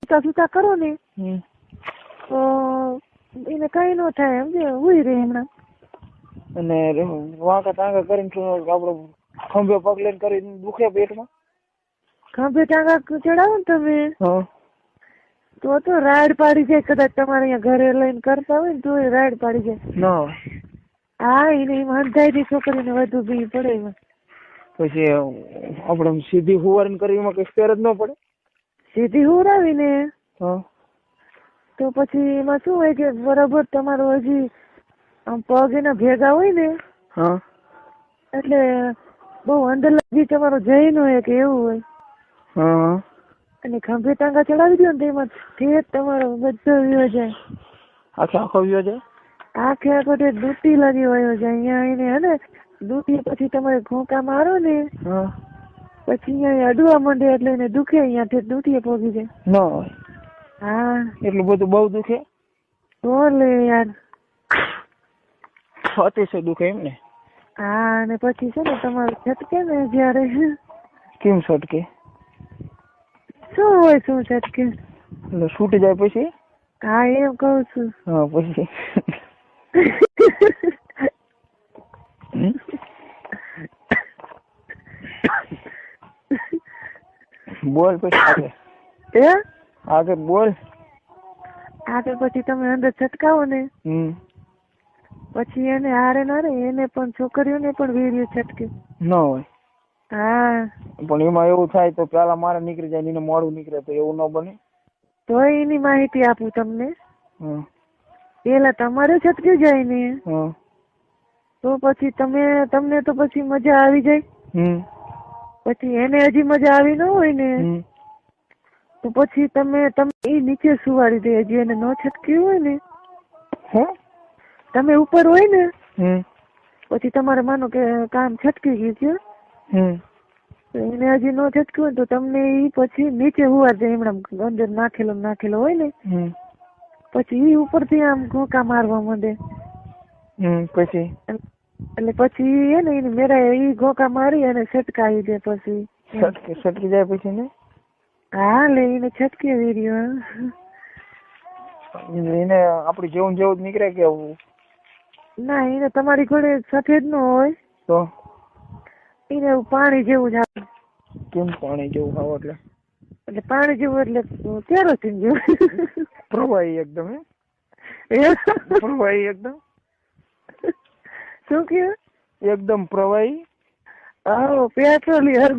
સુતા સુતા કરો ને તો એને કઈ ન થાય, સમજે ઉઈ રહે હમણાં. અને વાંકા ટાંકા કરીને આપડે ખંભે પગ લઈને કરીને દુખે પેટમાં? ખંભે ટાંગા ચડાવો ને તમે તો રાડ પાડી જાય. કદાચ તમારે અહીંયા ઘરે લઈને કરતા હોય ને તો રાડ પાડી જાય. ના. હા, એને અંધાઈ છોકરીને વધુ બી પડે એમાં. પછી આપડે સીધી હુવારીને કરી એમાં કઈ ફેર જ ન પડે? સીધી હુરાવીને તો પછી એમાં શું હોય કે બરાબર તમારો હજી આમ પગ એના ભેગા હોય ને એટલે બહુ અંદર લગી તમારો જઈ ન હોય કે એવું હોય. અને ખંભે ટાંગા ચડાવી દો ને એમાં ઠેઠ તમારો બધો વ્યો જાય. આખો વ્યો જાય? આખો દૂતી લાગી વયો જાય. અહીંયા એને હે ને દૂતી પછી તમે ઘોંકા મારો ને પછી અહીંયા અડવા માંડે એટલે એને દુખે. અહીંયા ઠેઠ દૂતીએ પોગી જાય. ના. હા, એટલું બધું બહુ દુખે? તો લે યાર, અતિશય દુખે એમ ને? હા, અને પછી છે ને તમારું છટકે ને જયારે. કેમ છટકે? શું હોય શું છટકે? એટલે છૂટી જાય પછી? હા, એમ કઉ છું. હા, પછી બોલ પછી આગળ બોલ. આગળ પછી તમે અંદર છટકાવો ને પછી એને હારે ના રે એને પણ છોકરીઓને પણ વીર્ય છટકે ન હોય. હા, પણ એમાં એવું થાય તો પેલા મારે નીકળી જાય એને મોડું નીકળે તો એવું ન બને? તો એની માહિતી આપું તમને. પેલા તમારે છટકી જાય ને તો પછી તમને તો પછી મજા આવી જાય. પછી એને હજી મજા આવી ન હોય ને તો પછી તમે એ નીચે સુવાડી દે. હજી એને ન છટક્યું હોય ને તમે ઉપર હોય ને પછી તમારે માનો કે કામ છટકી ગયું છે એને હજી ન છટક્યું હોય તો તમને ઈ પછી નીચે હુવા દે. એમણામ અંદર નાખેલો હોય ને પછી ઈ ઉપરથી આમ ઘોંકા મારવા માંડે. પછી એટલે પછી હે ને એને મેરા ઈ ઘોંકા મારી અને છટકાવી દે. પછી છટકી જાય પછી ને? હા, લે એને છટકી વીર્યો. એને આપડે જેવું જ નીકળે કે? ના, એને તમારી ઘોડે સફેદ નો હોય તો એને પાણી જેવું જ આવે. કેમ પાણી જેવું આવે? એટલે પાણી જેવું એટલે કેરોસીન જેવું. પ્રવાહી એકદમ? પ્રવાહી એકદમ? શું કે? એકદમ પ્રવાહી? આવો પેટ્રોલિયમ.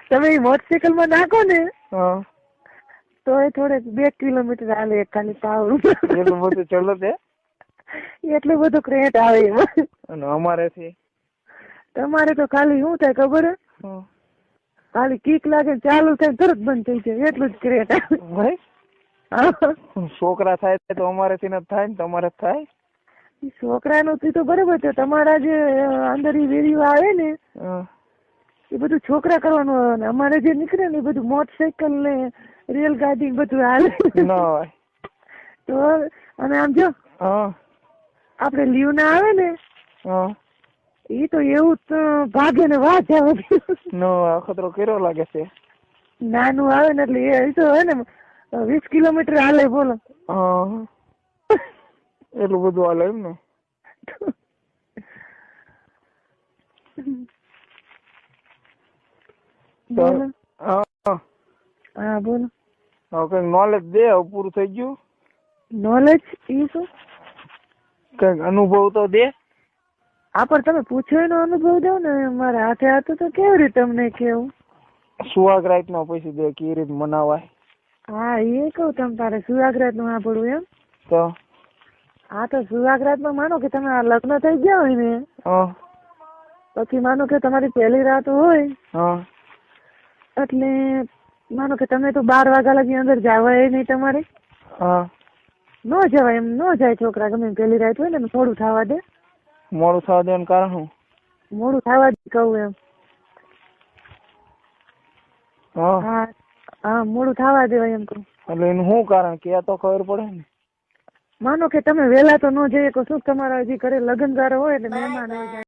તમે મોટરસાયકલ માં નાખો ને તો એ થોડે 2 કિલોમીટર હાલે ખાલી પાવર. એટલું બધું ચલો તે? એટલું બધું ક્રેટ આવે એમાં. અને અમારે તમારે તો ખાલી શું થાય ખબર હે? ખાલી કીક લાગે ચાલુ થાય તરત બંધ થઈ જાય એટલું જ ક્રેટ આવે. છોકરા થાય તો અમારે થી નથી થાય ને તમારે થાય? છોકરાનું તો બરોબર છે. તમારા જે અંદર વીડિયો આવે ને એ બધું છોકરા કરવાનું આવે ને અમારે જે નીકળે ને એ બધું મોટરસાયકલ ને રેલગાડી બધું હાલે. તો અને આમ જો આપડે લીવ ના આવે ને એ તો એવું ભાગે ને વાત આવે. ખતરો કેરો લાગે છે. નાનું આવે ને એટલે એ તો હે ને 20 કિલોમીટર હાલે. બોલો એટલું બધું હાલે એમ ને? બોલો. હા, બોલો. કઈક નોલેજ દે. પૂરું થઈ ગયું? નોલેજ એ શું? કઈક અનુભવ તો દે. આ પણ તમે પૂછો એનો અનુભવ દો ને. મારા હાથે તો કેવી રીતે તમને કેવું? સુહાગરાત નો પૈસા દે કેવી રીતે મનાવાય? હા, એ કહું તમ તારે સુહાગરાત નું સાંભળવું એમ? તો હા, તો સુહાગરાત માં માનો કે તમે લગ્ન થઈ ગયા હોય ને પછી માનો કે તમારી પહેલી રાત હોય એટલે માનો કે તમે તો 12 વાગ્યા લગી અંદર જવાય નહીં તમારે. ન જવાય એમ ન જાય છોકરા ગમે પહેલી રાત હોય ને થોડું થવા દે. મોડું થવા દેવાનું કારણ શું? મોડું થવા દે કહું એમ. હા, મોડું થવા દેવાય એમ કહું. એટલે એનું શું કારણ કે તો ખબર પડે ને. માનો કે તમે વહેલા તો ન જઈએ તો શું તમારા હજી ઘરે લગ્નગારો હોય એટલે મહેમાન આવી જાય.